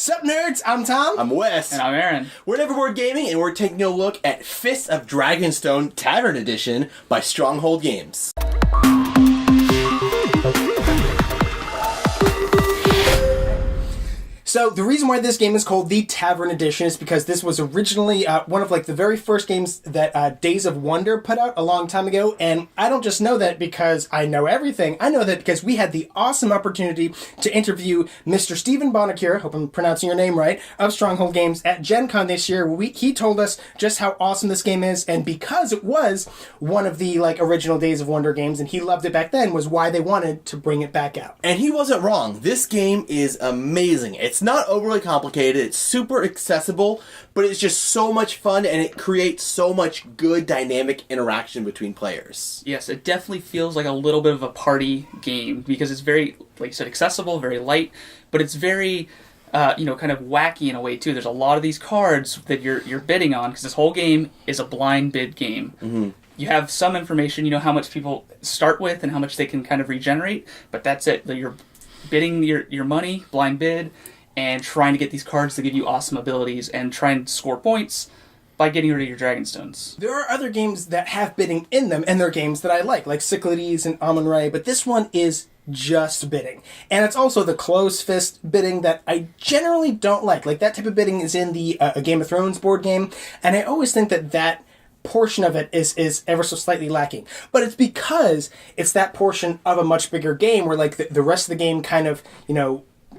Sup nerds, I'm Tom. I'm Wes. And I'm Aaron. We're Neverboard Gaming, and we're taking a look at Fists of Dragonstone Tavern Edition by Stronghold Games. So the reason why this game is called the Tavern Edition is because this was originally one of the very first games that Days of Wonder put out a long time ago, and I don't just know that because I know everything. I know that because we had the awesome opportunity to interview Mr. Stephen Bonacure, hope I'm pronouncing your name right, of Stronghold Games at Gen Con this year. He told us just how awesome this game is, and because it was one of the original Days of Wonder games, and he loved it back then, was why they wanted to bring it back out. And he wasn't wrong. This game is amazing. It's not overly complicated, it's super accessible, but it's just so much fun and it creates so much good dynamic interaction between players. Yes, it definitely feels like a little bit of a party game because it's very, like you said, accessible, very light, but it's very, kind of wacky in a way too. There's a lot of these cards that you're bidding on because this whole game is a blind bid game. Mm-hmm. You have some information, you know how much people start with and how much they can kind of regenerate, but that's it. You're bidding your money, blind bid, and trying to get these cards to give you awesome abilities and try and score points by getting rid of your Dragonstones. There are other games that have bidding in them, and they're games that I like Cyclades and Amun-Re, but this one is just bidding. And it's also the closed fist bidding that I generally don't like. That type of bidding is in the A Game of Thrones board game, and I always think that portion of it is ever so slightly lacking. But it's because it's that portion of a much bigger game where the rest of the game kind of,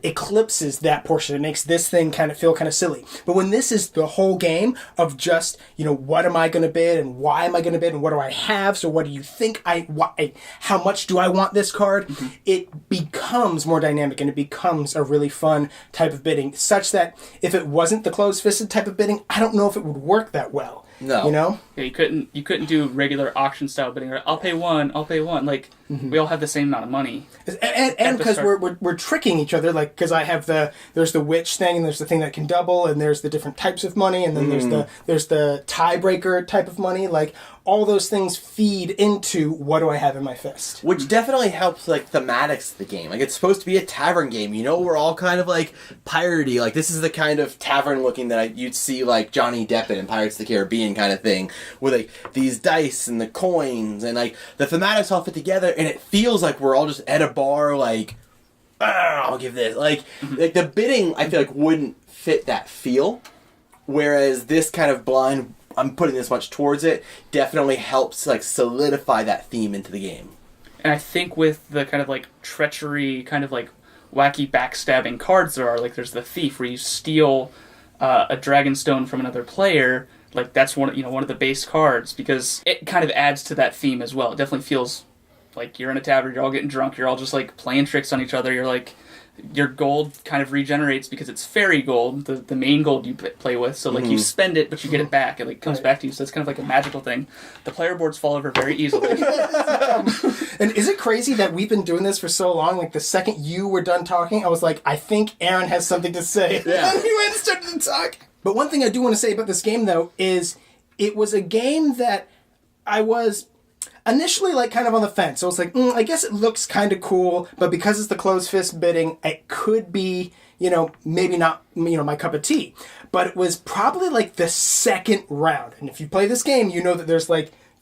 eclipses that portion. It makes this thing kind of feel kind of silly. But when this is the whole game of just, what am I going to bid and why am I going to bid and what do I have? So what do you think how much do I want this card? Mm-hmm. It becomes more dynamic and it becomes a really fun type of bidding, such that if it wasn't the closed-fisted type of bidding, I don't know if it would work that well. No. Yeah, you couldn't do regular auction style bidding. I'll pay one. We all have the same amount of money. And because we're tricking each other, because I have there's the witch thing, and there's the thing that can double, and there's the different types of money, and then there's the tiebreaker type of money. All those things feed into what do I have in my fist. Which definitely helps thematics of the game. It's supposed to be a tavern game. We're all kind of piratey. This is the kind of tavern looking that you'd see Johnny Depp in Pirates of the Caribbean kind of thing, with these dice and the coins and the thematics all fit together, and it feels like we're all just at a bar I'll give this. The bidding I feel wouldn't fit that feel, whereas this kind of blind, I'm putting this much towards it, definitely helps solidify that theme into the game. And I think with the kind of treachery, kind of wacky backstabbing cards there are, there's the thief where you steal a Dragonstone from another player. That's one of the base cards because it kind of adds to that theme as well. It definitely feels like you're in a tavern, you're all getting drunk, you're all just playing tricks on each other. You're your gold kind of regenerates because it's fairy gold, the main gold you play with. So you spend it, but you get it back. It comes back to you. So it's kind of a magical thing. The player boards fall over very easily. And is it crazy that we've been doing this for so long? The second you were done talking, I was I think Aaron has something to say. Yeah. And he went and started to talk. But one thing I do want to say about this game, though, is it was a game that I was initially kind of on the fence. So I was I guess it looks kind of cool, but because it's the closed fist bidding, it could be, maybe not, my cup of tea. But it was probably the second round. And if you play this game, you know that there's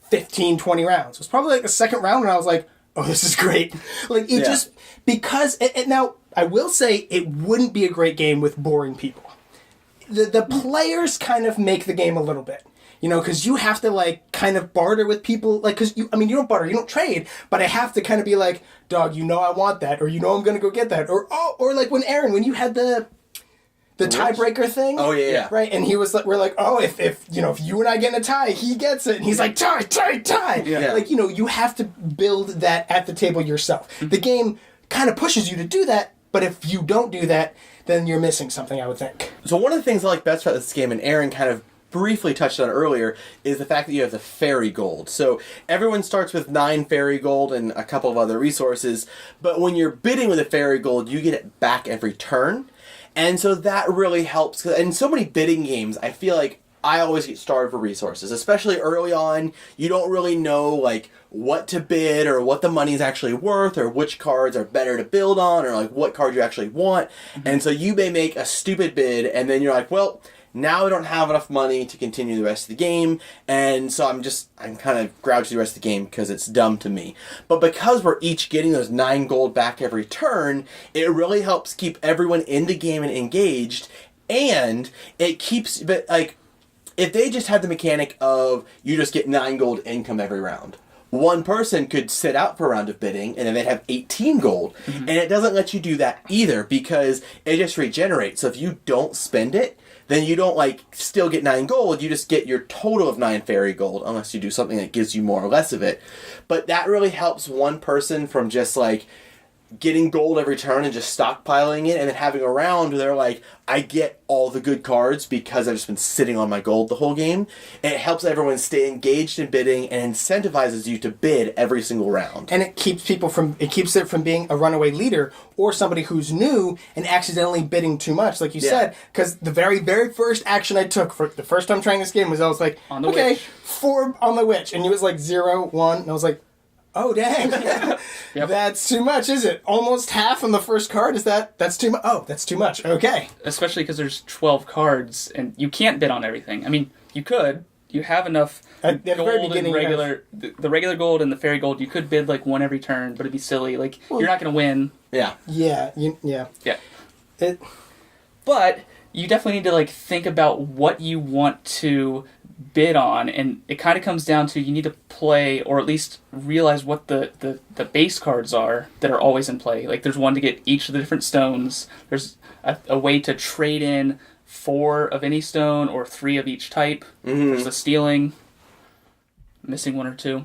15, 20 rounds. It was probably the second round when I was oh, this is great. Just, because, and now I will say it wouldn't be a great game with boring people. The players kind of make the game a little bit. Because you have to, kind of barter with people, because you don't barter, you don't trade, but I have to kind of be dog, I want that, or I'm going to go get that, or when Aaron, when you had the tiebreaker thing. Oh, yeah. Right, and he was we're if you and I get in a tie, he gets it, and he's tie. Yeah. You have to build that at the table yourself. Mm-hmm. The game kind of pushes you to do that, but if you don't do that, then you're missing something, I would think. So one of the things I like best about this game, and Aaron kind of briefly touched on earlier, is the fact that you have the fairy gold. So everyone starts with 9 fairy gold and a couple of other resources, but when you're bidding with a fairy gold, you get it back every turn. And so that really helps. And so many bidding games, I feel I always get starved for resources, especially early on. You don't really know like what to bid or what the money's actually worth or which cards are better to build on or like what card you actually want. And so you may make a stupid bid and then you're like, well, now I don't have enough money to continue the rest of the game, and so I'm kind of grouchy the rest of the game because it's dumb to me. But because we're each getting those 9 gold back every turn, it really helps keep everyone in the game and engaged, and it keeps, but like, if they just had the mechanic of you just get 9 gold income every round, one person could sit out for a round of bidding and then they'd have 18 gold. And it doesn't let you do that either because it just regenerates. So if you don't spend it, then you don't like still get 9 gold, you just get your total of 9 fairy gold unless you do something that gives you more or less of it. But that really helps one person from just like getting gold every turn and just stockpiling it and then having a round where they're like, I get all the good cards because I've just been sitting on my gold the whole game. And it helps everyone stay engaged in bidding and incentivizes you to bid every single round. And it keeps it from being a runaway leader or somebody who's new and accidentally bidding too much, like you said. Because the very, very first action I took for the first time trying this game was I was like, on the witch. 4 on the witch. And it was like 0, 1. And I was like, oh, dang. Yep. That's too much, is it? Almost half on the first card? That's too much? Oh, that's too much. Okay. Especially because there's 12 cards, and you can't bid on everything. I mean, you could. You have enough At the very gold beginning, and regular... The regular gold and the fairy gold, you could bid, like, one every turn, but it'd be silly. Like, you're not going to win. Yeah. Yeah. Yeah. But you definitely need to, like, think about what you want to bid on, and it kind of comes down to you need to play or at least realize what the base cards are that are always in play. Like there's one to get each of the different stones. There's a way to trade in 4 of any stone or 3 of each type. There's the stealing, missing 1 or 2.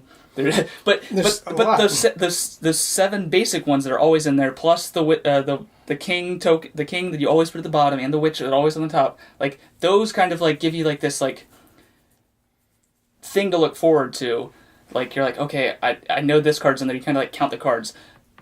But those 7 basic ones that are always in there, plus the king token, the king that you always put at the bottom, and the witch that are always on the top. Like those kind of like give you like this like thing to look forward to. Like you're like, okay, I know this card's in there. You kind of like count the cards.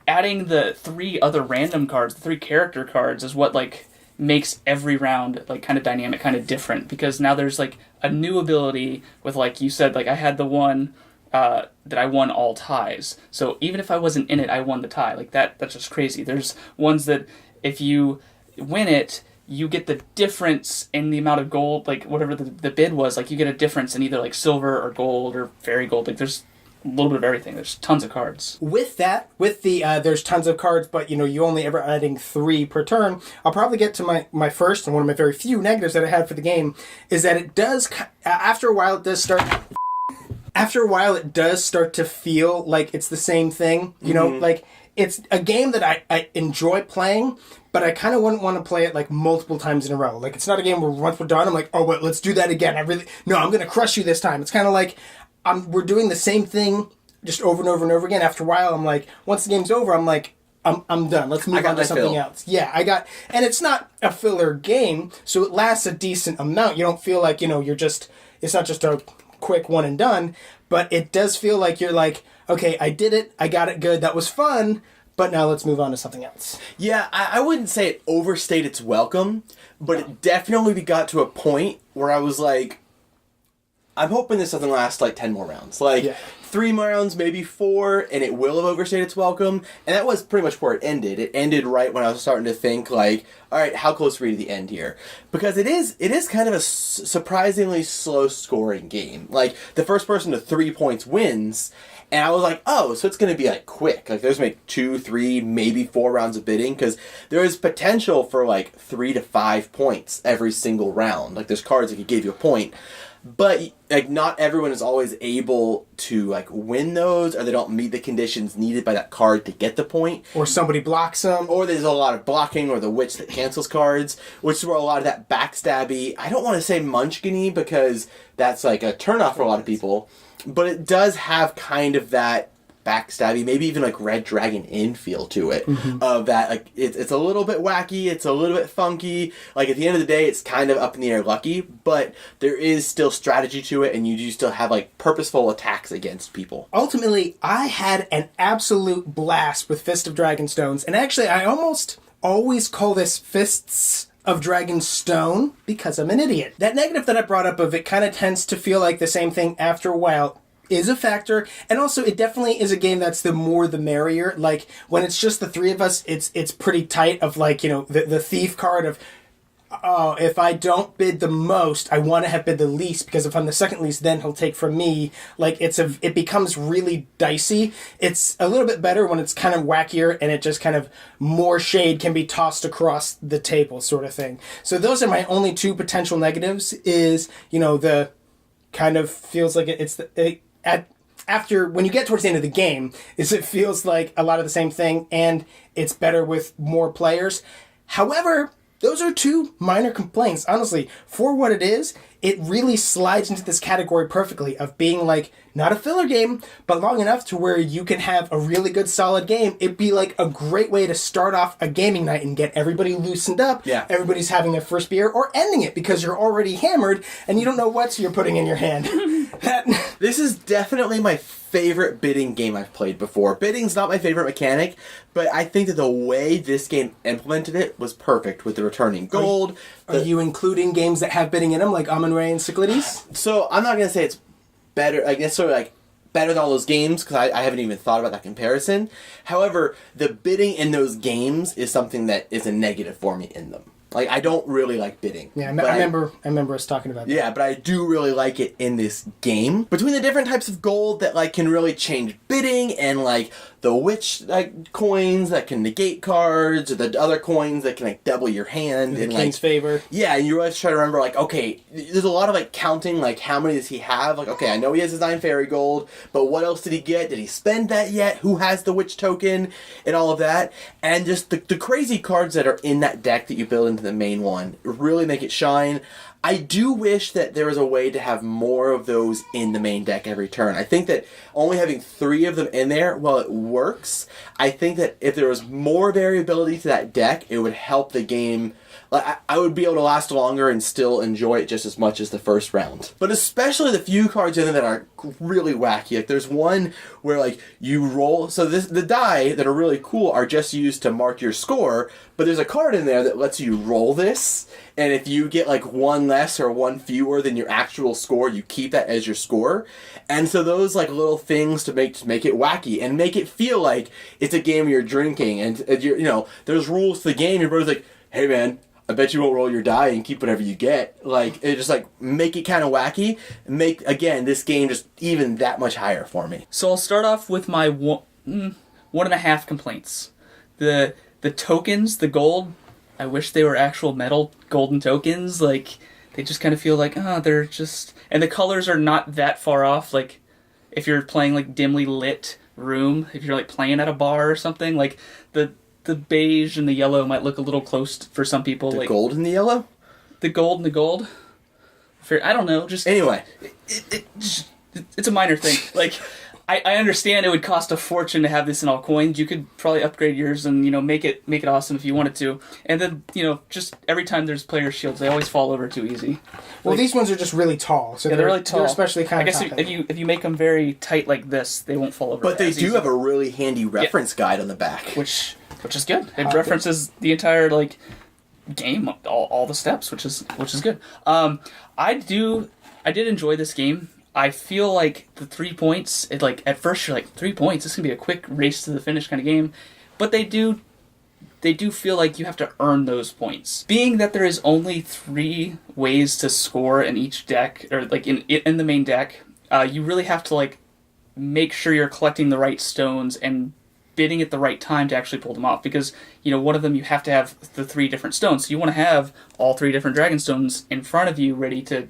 Adding the 3 other random cards, the 3 character cards, is what like makes every round like kind of dynamic, kind of different, because now there's like a new ability with, like you said, like I had the one that I won all ties. So even if I wasn't in it, I won the tie. Like that's just crazy. There's ones that if you win it, you get the difference in the amount of gold, like whatever the bid was, like you get a difference in either like silver or gold or fairy gold. Like there's a little bit of everything. There's tons of cards. With there's tons of cards, but you only ever adding 3 per turn. I'll probably get to my first and one of my very few negatives that I had for the game is that it does, after a while it does start to feel like it's the same thing, like it's a game that I enjoy playing, but I kind of wouldn't want to play it like multiple times in a row. Like it's not a game where once we're done, I'm like, oh, wait, let's do that again. I'm going to crush you this time. It's kind of like we're doing the same thing just over and over and over again. After a while, I'm like, once the game's over, I'm like, I'm done. Let's move on to something else. Yeah, and it's not a filler game, so it lasts a decent amount. You don't feel like, it's not just a quick one and done, but it does feel like you're like, okay, I did it, I got it good, that was fun, but now let's move on to something else. Yeah, I wouldn't say it overstayed its welcome, but it definitely got to a point where I was like, I'm hoping this doesn't last like 10 more rounds. Like, 3 more rounds, maybe 4, and it will have overstayed its welcome. And that was pretty much where it ended. It ended right when I was starting to think, like, all right, how close are we to the end here? Because it is kind of a surprisingly slow-scoring game. Like, the first person to 3 points wins, and I was like, oh, so it's going to be, like, quick. Like, there's maybe 2, 3, maybe 4 rounds of bidding, because there is potential for, like, 3 to 5 points every single round. Like, there's cards that could give you a point. But, like, not everyone is always able to, like, win those, or they don't meet the conditions needed by that card to get the point. Or somebody blocks them. Or there's a lot of blocking, or the witch that cancels cards, which is where a lot of that backstabby, I don't want to say munchkin-y, because that's, like, a turnoff for a lot of people, but it does have kind of that backstabby, maybe even like Red Dragon Inn feel to it. Of that, like it's a little bit wacky, it's a little bit funky. Like at the end of the day, it's kind of up in the air lucky, but there is still strategy to it, and you do still have like purposeful attacks against people. Ultimately, I had an absolute blast with Fist of Dragonstones, and actually, I almost always call this Fists of Dragonstone because I'm an idiot. That negative that I brought up of it kind of tends to feel like the same thing after a while is a factor, and also it definitely is a game that's the more the merrier. Like when it's just the three of us, it's pretty tight of like, the thief card of, oh, if I don't bid the most, I want to have bid the least, because if I'm the second least, then he'll take from me. Like it becomes really dicey. It's a little bit better when it's kind of wackier and it just kind of more shade can be tossed across the table sort of thing. So those are my only two potential negatives is, the kind of feels like after when you get towards the end of the game, is it feels like a lot of the same thing, and it's better with more players. However, those are two minor complaints. Honestly, for what it is, it really slides into this category perfectly of being like, not a filler game, but long enough to where you can have a really good solid game. It'd be like a great way to start off a gaming night and get everybody loosened up. Yeah. Everybody's having their first beer, or ending it because you're already hammered and you don't know what you're putting in your hand. This is definitely my favorite bidding game I've played before. Bidding's not my favorite mechanic, but I think that the way this game implemented it was perfect with the returning gold. Are you including games that have bidding in them, like Amun-Re and Cyclades? So I'm not going to say it's better, necessarily better than all those games, because I haven't even thought about that comparison. However, the bidding in those games is something that is a negative for me in them. Like, I don't really like bidding. Yeah, I remember us talking about that. Yeah, but I do really like it in this game. Between the different types of gold that, can really change bidding, and, the witch, coins that can negate cards, or the other coins that can, double your hand. The King's Favor. Yeah, and you always try to remember, okay, there's a lot of, counting, how many does he have? Okay, I know he has his 9 fairy gold, but what else did he get? Did he spend that yet? Who has the witch token? And all of that. And just the crazy cards that are in that deck that you build into the main one really make it shine. I do wish that there was a way to have more of those in the main deck every turn. I think that only having 3 of them in there, while it works, I think that if there was more variability to that deck, it would help the game. I would be able to last longer and still enjoy it just as much as the first round. But especially the few cards in there that are really wacky. There's one where you roll. So the die that are really cool are just used to mark your score. But there's a card in there that lets you roll this. And if you get one less or one fewer than your actual score, you keep that as your score. And so those little things to make it wacky and make it feel like it's a game you're drinking. And you're, there's rules to the game. Your brother's like, hey man, I bet you won't roll your die and keep whatever you get. It just make it kind of wacky and make, again, this game just even that much higher for me. So I'll start off with my 1.5 complaints. The tokens, the gold, I wish they were actual metal golden tokens. They just kind of feel they're just... And the colors are not that far off. If you're playing dimly lit room, if you're playing at a bar or something, the beige and the yellow might look a little close for some people. The gold and the yellow? The gold and the gold? I don't know. Just anyway. It's a minor thing. I understand it would cost a fortune to have this in all coins. You could probably upgrade yours and, make it awesome if you wanted to. And then, just every time there's player shields, they always fall over too easy. Well, these ones are just really tall. So they're really tall. They're especially kind of I guess if you make them very tight like this, they won't fall over. But they do have a really handy reference guide on the back. Which is good. It references the entire game, all the steps, which is good. I did enjoy this game. I feel the 3 points. At first you're 3 points. This is gonna be a quick race to the finish kind of game, but they do feel you have to earn those points. Being that there is only 3 ways to score in each deck, or in the main deck, you really have to make sure you're collecting the right stones and bidding at the right time to actually pull them off, because one of them you have to have the 3 different stones, so you want to have all 3 different Dragonstones in front of you ready to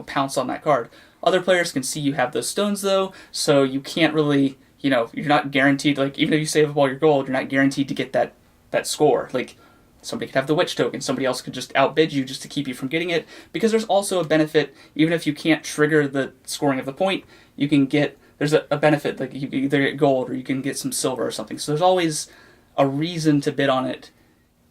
pounce on that card. Other players can see you have those stones though, so you can't really, you're not guaranteed, even if you save up all your gold, you're not guaranteed to get that score. Somebody could have the witch token, somebody else could just outbid you just to keep you from getting it, because there's also a benefit, even if you can't trigger the scoring of the point, you can get, there's a benefit, you can either get gold or you can get some silver or something. So there's always a reason to bid on it,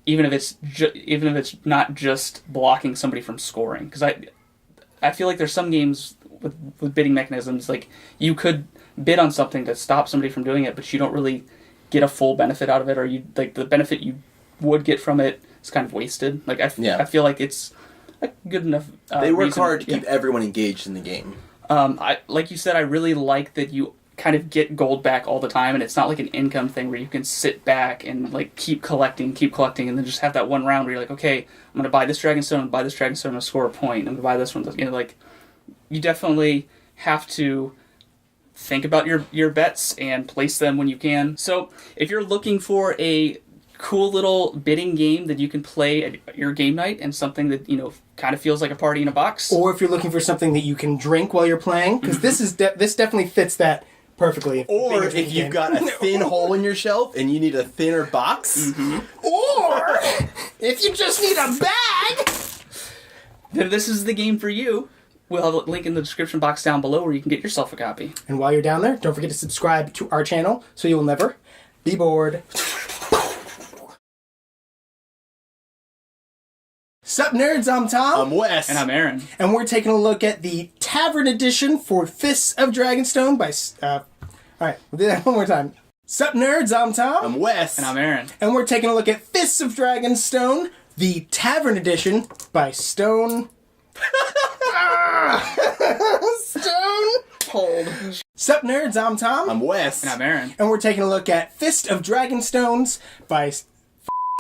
even if it's not just blocking somebody from scoring. Because I feel there's some games with bidding mechanisms, you could bid on something to stop somebody from doing it, but you don't really get a full benefit out of it, or the benefit you would get from it is kind of wasted. Like Yeah. I feel like it's a good enough. They work reason- hard to keep everyone engaged in the game. I like you said. I really like that you kind of get gold back all the time, and it's not like an income thing where you can sit back and like keep collecting, and then just have that one round where you're like, okay, I'm gonna buy this Dragonstone, and buy this Dragonstone, and score a point. I'm gonna buy this one. You know, like you definitely have to think about your bets and place them when you can. So if you're looking for a cool little bidding game that you can play at your game night and something that, you know, kind of feels like a party in a box. Or if you're looking for something that you can drink while you're playing, because this definitely fits that perfectly. Or if you've got a thin hole in your shelf and you need a thinner box. Or if you just need a bag. Then this is the game for you. We'll have a link in the description box down below where you can get yourself a copy. And while you're down there, don't forget to subscribe to our channel so you'll never be bored. Sup nerds, I'm Tom. I'm Wes. And I'm Aaron. And we're taking a look at the Tavern edition for Fists of Dragonstone by... Alright, we'll do that one more time. Sup nerds, I'm Tom. I'm Wes. And I'm Aaron. And we're taking a look at Fists of Dragonstone, the Tavern edition by Stone... Stone Cold. Sup nerds, I'm Tom. I'm Wes. And I'm Aaron. And we're taking a look at Fist of Dragonstones by...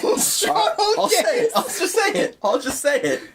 I'll say it. I'll just say it.